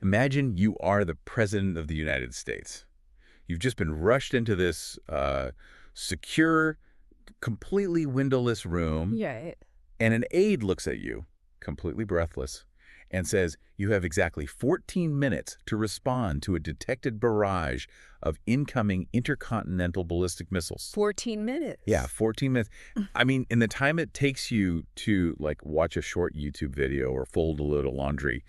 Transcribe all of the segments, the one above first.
Imagine you are the President of the United States. You've just been rushed into this secure, completely windowless room, Yeah. and an aide looks at you, completely breathless, and says you have exactly 14 minutes to respond to a detected barrage of incoming intercontinental ballistic missiles. 14 minutes. Yeah, 14 minutes. I mean, in the time it takes you to, like, watch a short YouTube video or fold a load of laundry,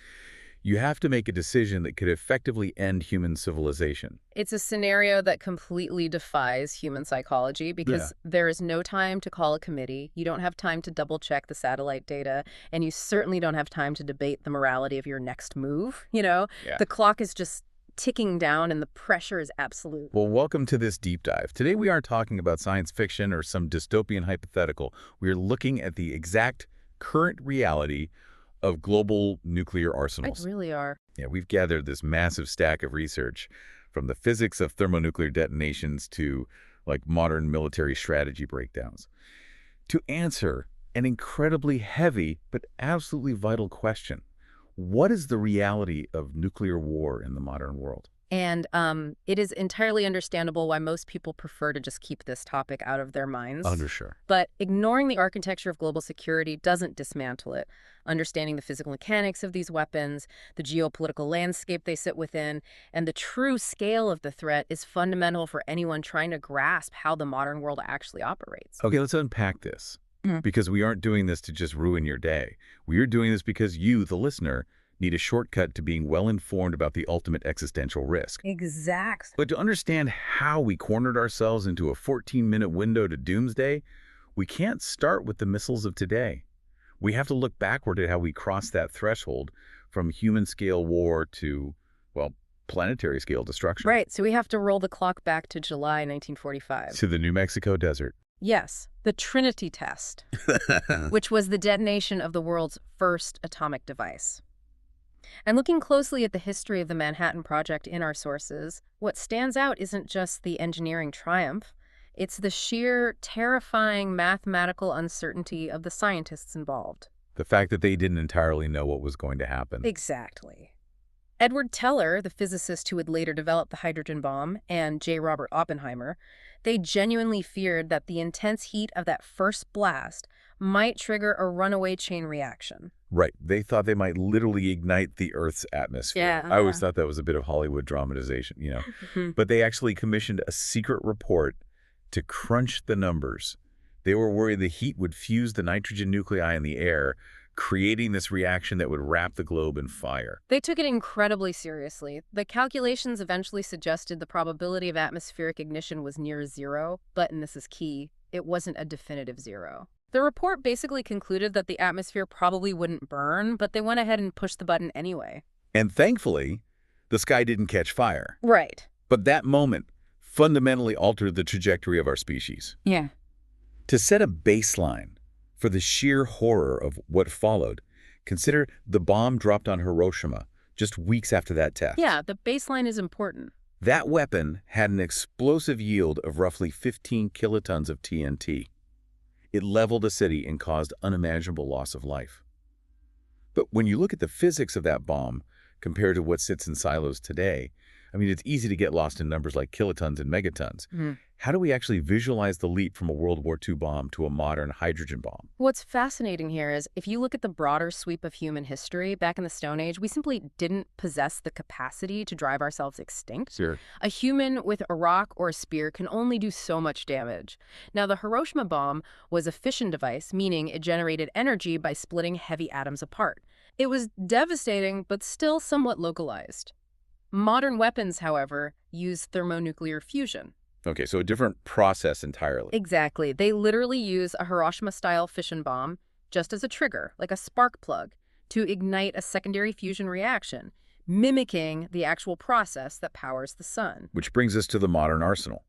you have to make a decision that could effectively end human civilization. It's a scenario that completely defies human psychology because there is no time to call a committee. You don't have time to double-check the satellite data, and you certainly don't have time to debate the morality of your next move. Yeah. The clock is just ticking down, and the pressure is absolute. Well, welcome to this deep dive. Today we aren't talking about science fiction or some dystopian hypothetical. We're looking at the exact current reality of global nuclear arsenals. They really are. Yeah, we've gathered this massive stack of research from the physics of thermonuclear detonations to, like, modern military strategy breakdowns to answer an incredibly heavy but absolutely vital question. What is the reality of nuclear war in the modern world? And it is entirely understandable why most people prefer to just keep this topic out of their minds. Sure. But ignoring the architecture of global security doesn't dismantle it. Understanding the physical mechanics of these weapons, the geopolitical landscape they sit within, and the true scale of the threat is fundamental for anyone trying to grasp how the modern world actually operates. Okay, let's unpack this. Because we aren't doing this to just ruin your day. We are doing this because you, the listener, need a shortcut to being well-informed about the ultimate existential risk. Exactly. But to understand how we cornered ourselves into a 14-minute window to doomsday, we can't start with the missiles of today. We have to look backward at how we crossed that threshold from human-scale war to, well, planetary-scale destruction. Right, so we have to roll the clock back to July 1945. To the New Mexico desert. Yes, the Trinity test, which was the detonation of the world's first atomic device. And looking closely at the history of the Manhattan Project in our sources, what stands out isn't just the engineering triumph, it's the sheer, terrifying mathematical uncertainty of the scientists involved. The fact that they didn't entirely know what was going to happen. Exactly. Edward Teller, the physicist who would later develop the hydrogen bomb, and J. Robert Oppenheimer, they genuinely feared that the intense heat of that first blast might trigger a runaway chain reaction. Right. They thought they might literally ignite the Earth's atmosphere. Yeah. I always thought that was a bit of Hollywood dramatization, you know. But they actually commissioned a secret report to crunch the numbers. They were worried the heat would fuse the nitrogen nuclei in the air, creating this reaction that would wrap the globe in fire. They took it incredibly seriously. The calculations eventually suggested the probability of atmospheric ignition was near zero, but, and this is key, it wasn't a definitive zero. The report basically concluded that the atmosphere probably wouldn't burn, but they went ahead and pushed the button anyway. And thankfully, the sky didn't catch fire. Right. But that moment fundamentally altered the trajectory of our species. Yeah. To set a baseline for the sheer horror of what followed, consider the bomb dropped on Hiroshima just weeks after that test. Yeah, the baseline is important. That weapon had an explosive yield of roughly 15 kilotons of TNT. It leveled a city and caused unimaginable loss of life. But when you look at the physics of that bomb compared to what sits in silos today, I mean, it's easy to get lost in numbers like kilotons and megatons. How do we actually visualize the leap from a World War II bomb to a modern hydrogen bomb? What's fascinating here is if you look at the broader sweep of human history, back in the Stone Age, we simply didn't possess the capacity to drive ourselves extinct. Sure. A human with a rock or a spear can only do so much damage. Now, the Hiroshima bomb was a fission device, meaning it generated energy by splitting heavy atoms apart. It was devastating, but still somewhat localized. Modern weapons, however, use thermonuclear fusion. Okay, so a different process entirely. Exactly. They literally use a Hiroshima-style fission bomb just as a trigger, like a spark plug, to ignite a secondary fusion reaction, mimicking the actual process that powers the sun. Which brings us to the modern arsenal.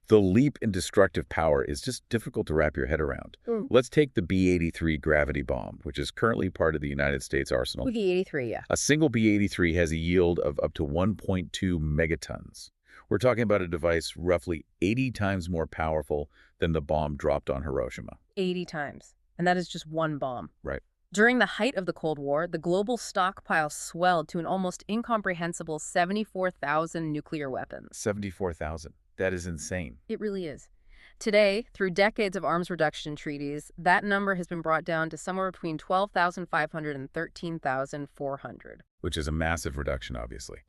The leap in destructive power is just difficult to wrap your head around. Let's take the B-83 gravity bomb, which is currently part of the United States arsenal. B-83, yeah. A single B-83 has a yield of up to 1.2 megatons. We're talking about a device roughly 80 times more powerful than the bomb dropped on Hiroshima. 80 times. And that is just one bomb. Right. During the height of the Cold War, the global stockpile swelled to an almost incomprehensible 74,000 nuclear weapons. 74,000. That is insane. It really is. Today, through decades of arms reduction treaties, that number has been brought down to somewhere between 12,500 and 13,400. Which is a massive reduction, obviously.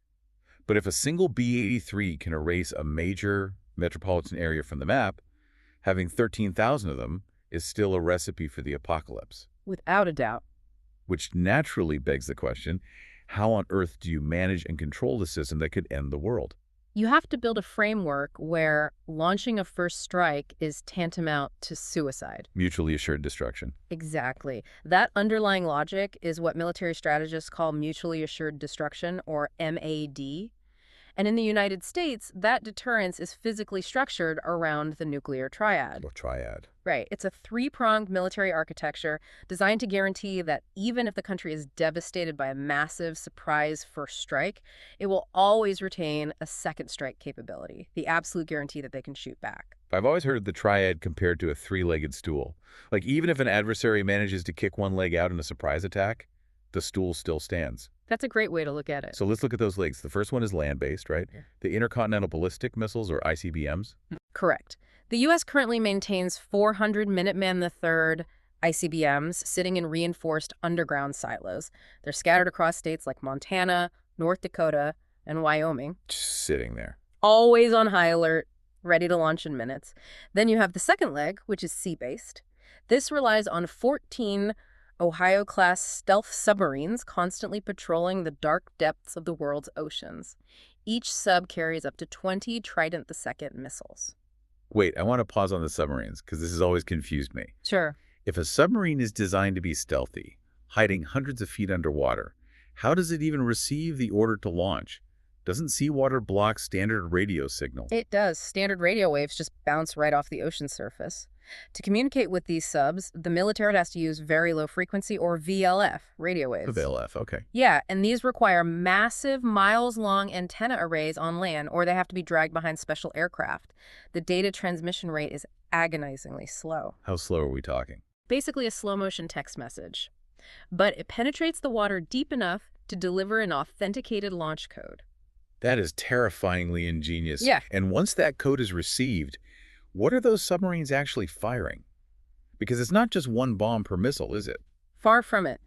But if a single B-83 can erase a major metropolitan area from the map, having 13,000 of them is still a recipe for the apocalypse. Without a doubt. Which naturally begs the question, how on earth do you manage and control the system that could end the world? You have to build a framework where launching a first strike is tantamount to suicide. Mutually assured destruction. Exactly. That underlying logic is what military strategists call mutually assured destruction, or MAD. And in the United States, that deterrence is physically structured around the nuclear triad. Or triad. Right. It's a three-pronged military architecture designed to guarantee that even if the country is devastated by a massive surprise first strike, it will always retain a second strike capability, the absolute guarantee that they can shoot back. I've always heard the triad compared to a three-legged stool. Like, even if an adversary manages to kick one leg out in a surprise attack, the stool still stands. That's a great way to look at it. So let's look at those legs. The first one is land-based, right? Yeah. The intercontinental ballistic missiles, or ICBMs. Correct. The U.S. currently maintains 400 Minuteman III ICBMs sitting in reinforced underground silos. They're scattered across states like Montana, North Dakota, and Wyoming. Just sitting there. Always on high alert, ready to launch in minutes. Then you have the second leg, which is sea-based. This relies on 14 Ohio-class stealth submarines constantly patrolling the dark depths of the world's oceans. Each sub carries up to 20 Trident II missiles. Wait, I want to pause on the submarines, because this has always confused me. Sure. If a submarine is designed to be stealthy, hiding hundreds of feet underwater, how does it even receive the order to launch? Doesn't seawater block standard radio signal? It does. Standard radio waves just bounce right off the ocean surface. To communicate with these subs, the military has to use very low frequency, or VLF, radio waves. VLF, okay. Yeah, and these require massive, miles-long antenna arrays on land, or they have to be dragged behind special aircraft. The data transmission rate is agonizingly slow. How slow are we talking? Basically a slow-motion text message. But it penetrates the water deep enough to deliver an authenticated launch code. That is terrifyingly ingenious. Yeah. And once that code is received, what are those submarines actually firing? Because it's not just one bomb per missile, is it? Far from it.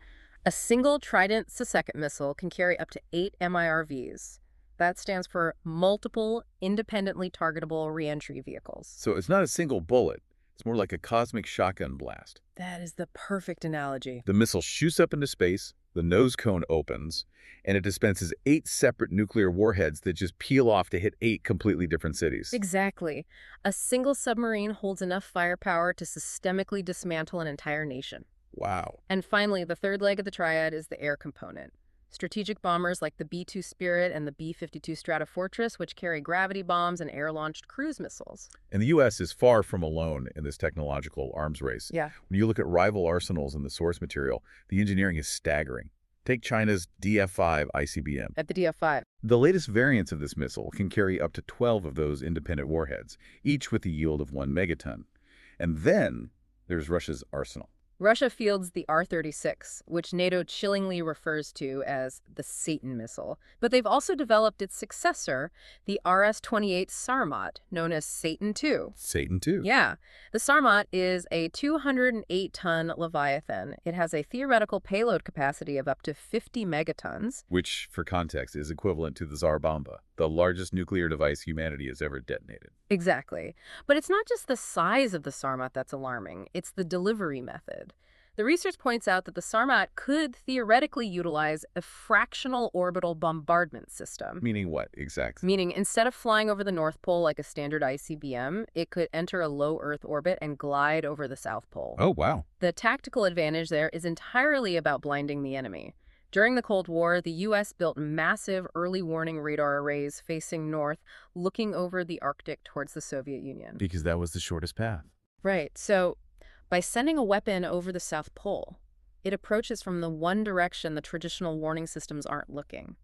A single Trident II missile can carry up to 8 MIRVs. That stands for multiple independently targetable reentry vehicles. So it's not a single bullet. It's more like a cosmic shotgun blast. That is the perfect analogy. The missile shoots up into space, the nose cone opens, and it dispenses 8 separate nuclear warheads that just peel off to hit 8 completely different cities. Exactly. A single submarine holds enough firepower to systemically dismantle an entire nation. Wow. And finally, the third leg of the triad is the air component. Strategic bombers like the B-2 Spirit and the B-52 Stratofortress, which carry gravity bombs and air-launched cruise missiles. And the U.S. is far from alone in this technological arms race. Yeah. When you look at rival arsenals in the source material, the engineering is staggering. Take China's DF-5 ICBM. At the DF-5. The latest variants of this missile can carry up to 12 of those independent warheads, each with a yield of 1 megaton. And then there's Russia's arsenal. Russia fields the R-36, which NATO chillingly refers to as the Satan missile. But they've also developed its successor, the RS-28 Sarmat, known as Satan II. Satan II. Yeah. The Sarmat is a 208-ton Leviathan. It has a theoretical payload capacity of up to 50 megatons. Which, for context, is equivalent to the Tsar Bomba, the largest nuclear device humanity has ever detonated. Exactly. But it's not just the size of the Sarmat that's alarming. It's the delivery method. The research points out that the Sarmat could theoretically utilize a fractional orbital bombardment system. Meaning what, exactly? Meaning, instead of flying over the North Pole like a standard ICBM, it could enter a low Earth orbit and glide over the South Pole. Oh, wow. The tactical advantage there is entirely about blinding the enemy. During the Cold War, the U.S. built massive early warning radar arrays facing north, looking over the Arctic towards the Soviet Union. Because that was the shortest path. Right. So by sending a weapon over the South Pole, it approaches from the one direction the traditional warning systems aren't looking.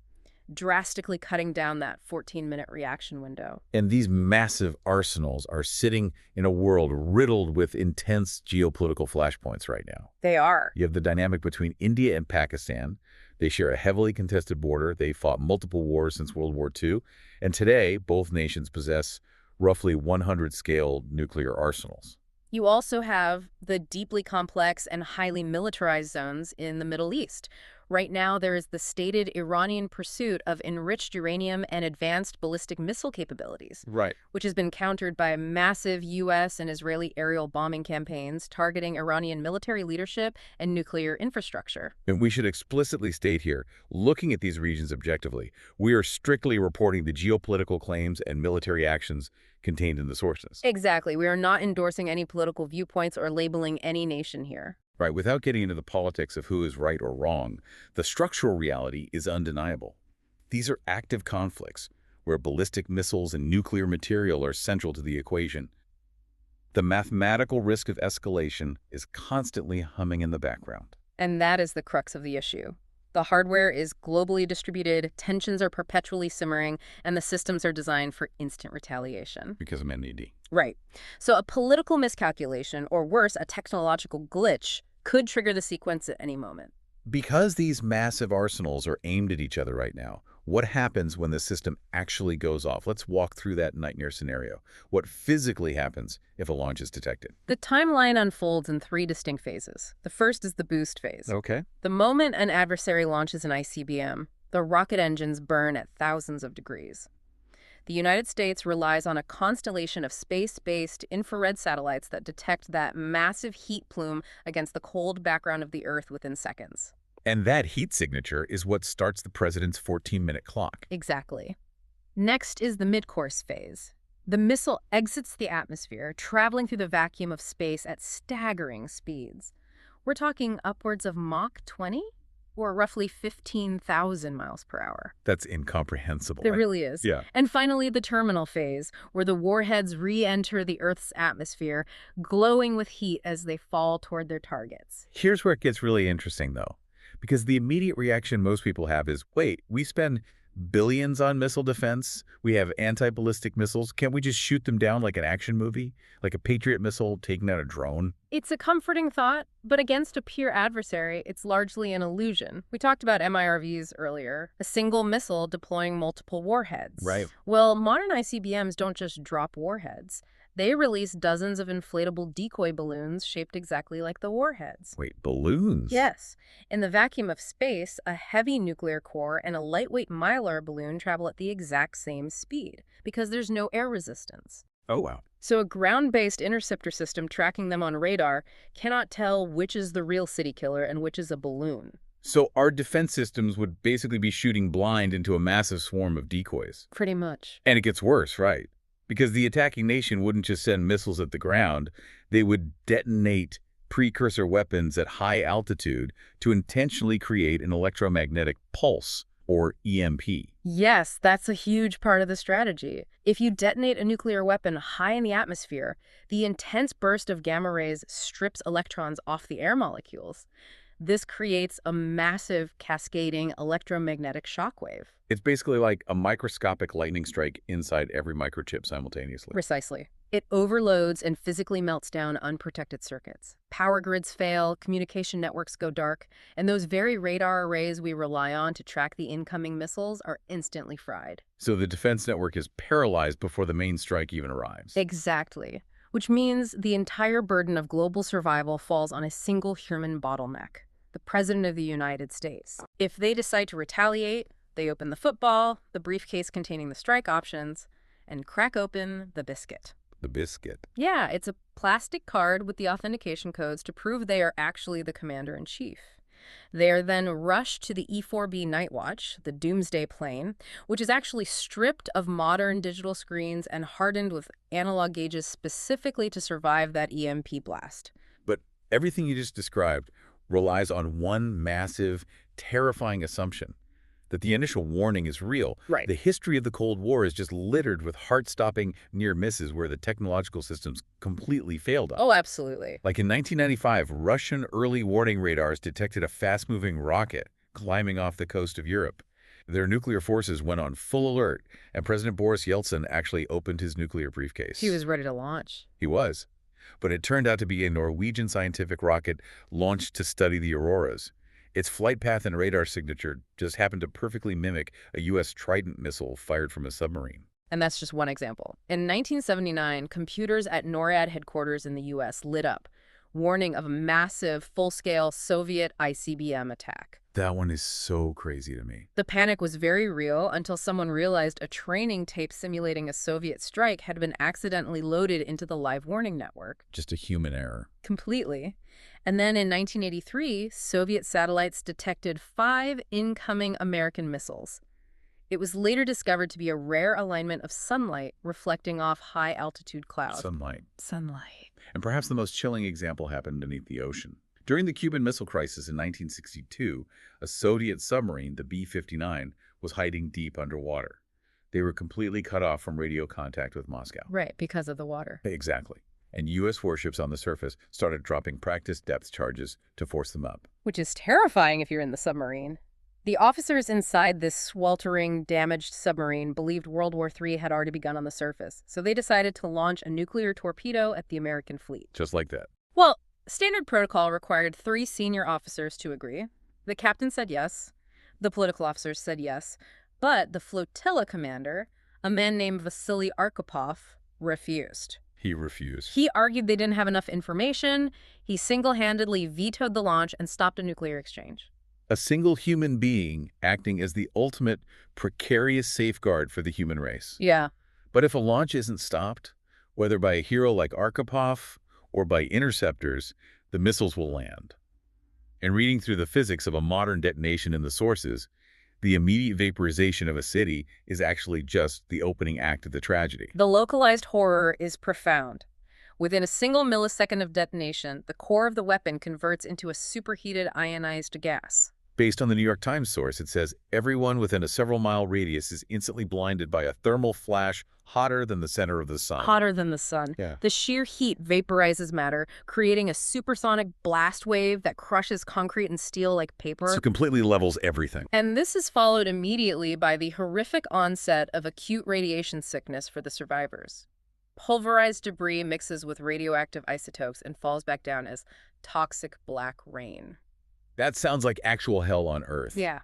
drastically cutting down that 14-minute reaction window. And these massive arsenals are sitting in a world riddled with intense geopolitical flashpoints right now. They are. You have the dynamic between India and Pakistan. They share a heavily contested border. They fought multiple wars since World War II. And today, both nations possess roughly 100-scale nuclear arsenals. You also have the deeply complex and highly militarized zones in the Middle East. Right now, there is the stated Iranian pursuit of enriched uranium and advanced ballistic missile capabilities, Right. which has been countered by massive U.S. and Israeli aerial bombing campaigns targeting Iranian military leadership and nuclear infrastructure. And we should explicitly state here, looking at these regions objectively, we are strictly reporting the geopolitical claims and military actions contained in the sources. Exactly. We are not endorsing any political viewpoints or labeling any nation here. Right, without getting into the politics of who is right or wrong, the structural reality is undeniable. These are active conflicts where ballistic missiles and nuclear material are central to the equation. The mathematical risk of escalation is constantly humming in the background. And that is the crux of the issue. The hardware is globally distributed, tensions are perpetually simmering, and the systems are designed for instant retaliation. Because of NED. Right. So a political miscalculation, or worse, a technological glitch, could trigger the sequence at any moment. Because these massive arsenals are aimed at each other right now, what happens when the system actually goes off? Let's walk through that nightmare scenario. What physically happens if a launch is detected? The timeline unfolds in 3 distinct phases. The first is the boost phase. Okay. The moment an adversary launches an ICBM, the rocket engines burn at thousands of degrees. The United States relies on a constellation of space-based infrared satellites that detect that massive heat plume against the cold background of the Earth within seconds. And that heat signature is what starts the president's 14-minute clock. Exactly. Next is the mid-course phase. The missile exits the atmosphere, traveling through the vacuum of space at staggering speeds. We're talking upwards of Mach 20? Or roughly 15,000 miles per hour. That's incomprehensible. It really is. Yeah. And finally, the terminal phase, where the warheads re-enter the Earth's atmosphere, glowing with heat as they fall toward their targets. Here's where it gets really interesting, though, because the immediate reaction most people have is, wait, we spend billions on missile defense. We have anti-ballistic missiles. Can't we just shoot them down like an action movie? Like a Patriot missile taking out a drone? It's a comforting thought, but against a peer adversary, it's largely an illusion. We talked about MIRVs earlier, a single missile deploying multiple warheads. Right. Well, modern ICBMs don't just drop warheads. They release dozens of inflatable decoy balloons shaped exactly like the warheads. Wait, balloons? Yes. In the vacuum of space, a heavy nuclear core and a lightweight Mylar balloon travel at the exact same speed because there's no air resistance. Oh, wow. So a ground-based interceptor system tracking them on radar cannot tell which is the real city killer and which is a balloon. So our defense systems would basically be shooting blind into a massive swarm of decoys. Pretty much. And it gets worse, right? Because the attacking nation wouldn't just send missiles at the ground. They would detonate precursor weapons at high altitude to intentionally create an electromagnetic pulse, or EMP. Yes, that's a huge part of the strategy. If you detonate a nuclear weapon high in the atmosphere, the intense burst of gamma rays strips electrons off the air molecules. This creates a massive cascading electromagnetic shockwave. It's basically like a microscopic lightning strike inside every microchip simultaneously. Precisely. It overloads and physically melts down unprotected circuits. Power grids fail, communication networks go dark, and those very radar arrays we rely on to track the incoming missiles are instantly fried. So the defense network is paralyzed before the main strike even arrives. Exactly. Which means the entire burden of global survival falls on a single human bottleneck, the President of the United States. If they decide to retaliate, they open the football, the briefcase containing the strike options, and crack open the biscuit. The biscuit. Yeah, it's a plastic card with the authentication codes to prove they are actually the commander-in-chief. They are then rushed to the E-4B Nightwatch, the doomsday plane, which is actually stripped of modern digital screens and hardened with analog gauges specifically to survive that EMP blast. But everything you just described relies on one massive, terrifying assumption, that the initial warning is real. Right. The history of the Cold War is just littered with heart-stopping near misses where the technological systems completely failed us. Oh, absolutely. Like in 1995, Russian early warning radars detected a fast-moving rocket climbing off the coast of Europe. Their nuclear forces went on full alert, and President Boris Yeltsin actually opened his nuclear briefcase. He was ready to launch. He was. But it turned out to be a Norwegian scientific rocket launched to study the auroras. Its flight path and radar signature just happened to perfectly mimic a U.S. Trident missile fired from a submarine. And that's just one example. In 1979, computers at NORAD headquarters in the U.S. lit up, warning of a massive, full-scale Soviet ICBM attack. That one is so crazy to me. The panic was very real until someone realized a training tape simulating a Soviet strike had been accidentally loaded into the live warning network. Just a human error. Completely. And then in 1983, Soviet satellites detected 5 incoming American missiles. It was later discovered to be a rare alignment of sunlight reflecting off high-altitude clouds. Sunlight. Sunlight. And perhaps the most chilling example happened beneath the ocean. During the Cuban Missile Crisis in 1962, a Soviet submarine, the B-59, was hiding deep underwater. They were completely cut off from radio contact with Moscow. Right, because of the water. Exactly. And U.S. warships on the surface started dropping practice depth charges to force them up. Which is terrifying if you're in the submarine. The officers inside this sweltering, damaged submarine believed World War III had already begun on the surface, so they decided to launch a nuclear torpedo at the American fleet. Just like that. Well, standard protocol required 3 senior officers to agree. The captain said yes. The political officers said yes. But the flotilla commander, a man named Vasily Arkhipov, refused. He refused. He argued they didn't have enough information. He single-handedly vetoed the launch and stopped a nuclear exchange. A single human being acting as the ultimate precarious safeguard for the human race. Yeah. But if a launch isn't stopped, whether by a hero like Arkhipov or by interceptors, the missiles will land. And reading through the physics of a modern detonation in the sources, the immediate vaporization of a city is actually just the opening act of the tragedy. The localized horror is profound. Within a single millisecond of detonation, the core of the weapon converts into a superheated ionized gas. Based on the New York Times source, it says everyone within a several-mile radius is instantly blinded by a thermal flash hotter than the center of the sun. Hotter than the sun. Yeah. The sheer heat vaporizes matter, creating a supersonic blast wave that crushes concrete and steel like paper. So completely levels everything. And this is followed immediately by the horrific onset of acute radiation sickness for the survivors. Pulverized debris mixes with radioactive isotopes and falls back down as toxic black rain. That sounds like actual hell on Earth. Yeah.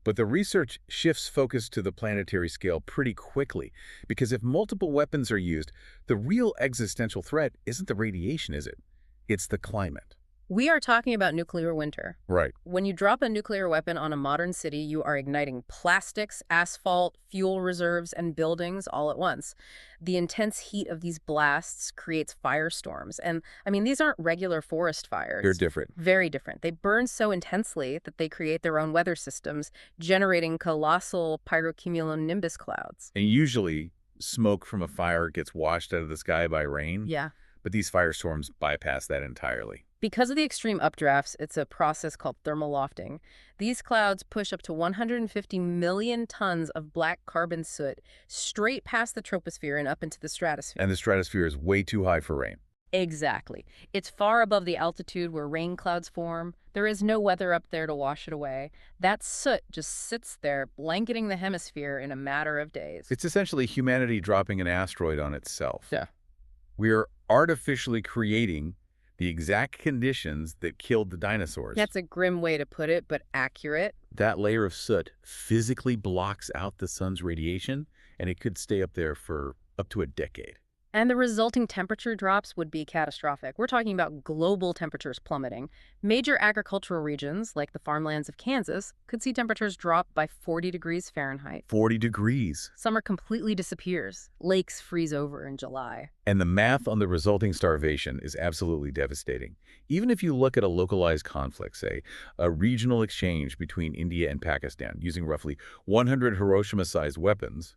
But the research shifts focus to the planetary scale pretty quickly, because if multiple weapons are used, the real existential threat isn't the radiation, is it? It's the climate. We are talking about nuclear winter. Right. When you drop a nuclear weapon on a modern city, you are igniting plastics, asphalt, fuel reserves, and buildings all at once. The intense heat of these blasts creates firestorms. And, I mean, these aren't regular forest fires. They're different. Very different. They burn so intensely that they create their own weather systems, generating colossal pyrocumulonimbus clouds. And usually, smoke from a fire gets washed out of the sky by rain. Yeah. But these firestorms bypass that entirely. Because of the extreme updrafts, it's a process called thermal lofting. These clouds push up to 150 million tons of black carbon soot straight past the troposphere and up into the stratosphere. And the stratosphere is way too high for rain. Exactly. It's far above the altitude where rain clouds form. There is no weather up there to wash it away. That soot just sits there, blanketing the hemisphere in a matter of days. It's essentially humanity dropping an asteroid on itself. Yeah. We are artificially creating the exact conditions that killed the dinosaurs. That's a grim way to put it, but accurate. That layer of soot physically blocks out the sun's radiation, and it could stay up there for up to a decade. And the resulting temperature drops would be catastrophic. We're talking about global temperatures plummeting. Major agricultural regions, like the farmlands of Kansas, could see temperatures drop by 40 degrees Fahrenheit. 40 degrees. Summer completely disappears. Lakes freeze over in July. And the math on the resulting starvation is absolutely devastating. Even if you look at a localized conflict, say, a regional exchange between India and Pakistan using roughly 100 Hiroshima-sized weapons,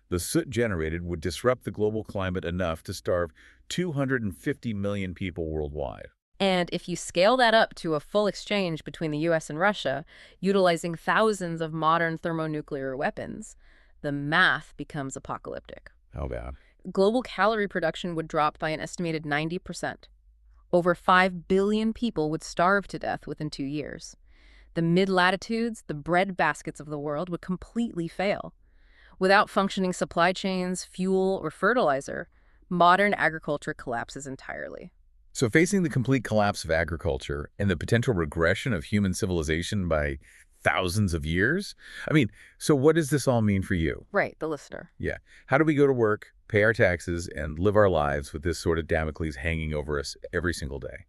the soot generated would disrupt the global climate enough to starve 250 million people worldwide. And if you scale that up to a full exchange between the U.S. and Russia, utilizing thousands of modern thermonuclear weapons, the math becomes apocalyptic. How bad? Global calorie production would drop by an estimated 90%. Over 5 billion people would starve to death within 2 years. The mid-latitudes, the breadbaskets of the world, would completely fail. Without functioning supply chains, fuel, or fertilizer, modern agriculture collapses entirely. So facing the complete collapse of agriculture and the potential regression of human civilization by thousands of years? So what does this all mean for you? Right, the listener. Yeah. How do we go to work, pay our taxes, and live our lives with this sort of Damocles hanging over us every single day?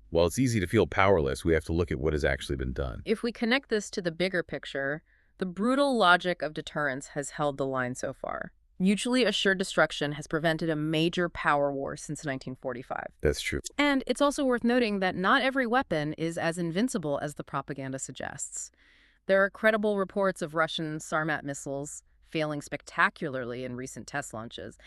While it's easy to feel powerless, we have to look at what has actually been done. If we connect this to the bigger picture, the brutal logic of deterrence has held the line so far. Mutually assured destruction has prevented a major power war since 1945. That's true. And it's also worth noting that not every weapon is as invincible as the propaganda suggests. There are credible reports of Russian Sarmat missiles failing spectacularly in recent test launches.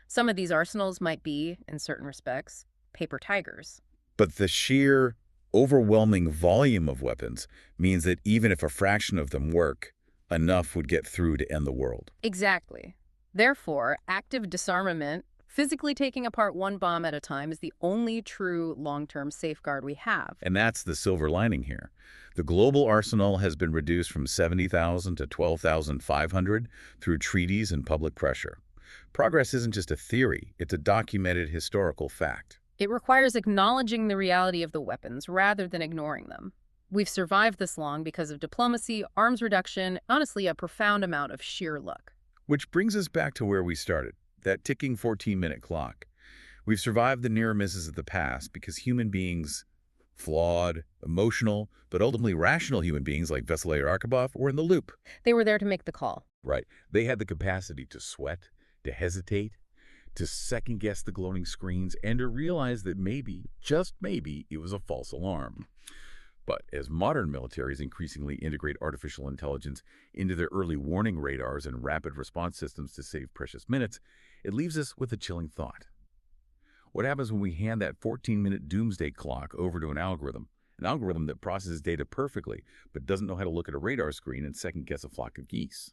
Some of these arsenals might be, in certain respects, paper tigers. But the sheer, overwhelming volume of weapons means that even if a fraction of them work, enough would get through to end the world. Exactly. Therefore, active disarmament, physically taking apart one bomb at a time, is the only true long-term safeguard we have. And that's the silver lining here. The global arsenal has been reduced from 70,000 to 12,500 through treaties and public pressure. Progress isn't just a theory, it's a documented historical fact. It requires acknowledging the reality of the weapons rather than ignoring them. We've survived this long because of diplomacy, arms reduction, honestly, a profound amount of sheer luck. Which brings us back to where we started, that ticking 14-minute clock. We've survived the near misses of the past because human beings, flawed, emotional, but ultimately rational human beings like Vasily Arkhipov, were in the loop. They were there to make the call. Right. They had the capacity to sweat, to hesitate, to second-guess the glowing screens, and to realize that maybe, just maybe, it was a false alarm. But as modern militaries increasingly integrate artificial intelligence into their early warning radars and rapid response systems to save precious minutes, it leaves us with a chilling thought. What happens when we hand that 14-minute doomsday clock over to an algorithm that processes data perfectly but doesn't know how to look at a radar screen and second-guess a flock of geese?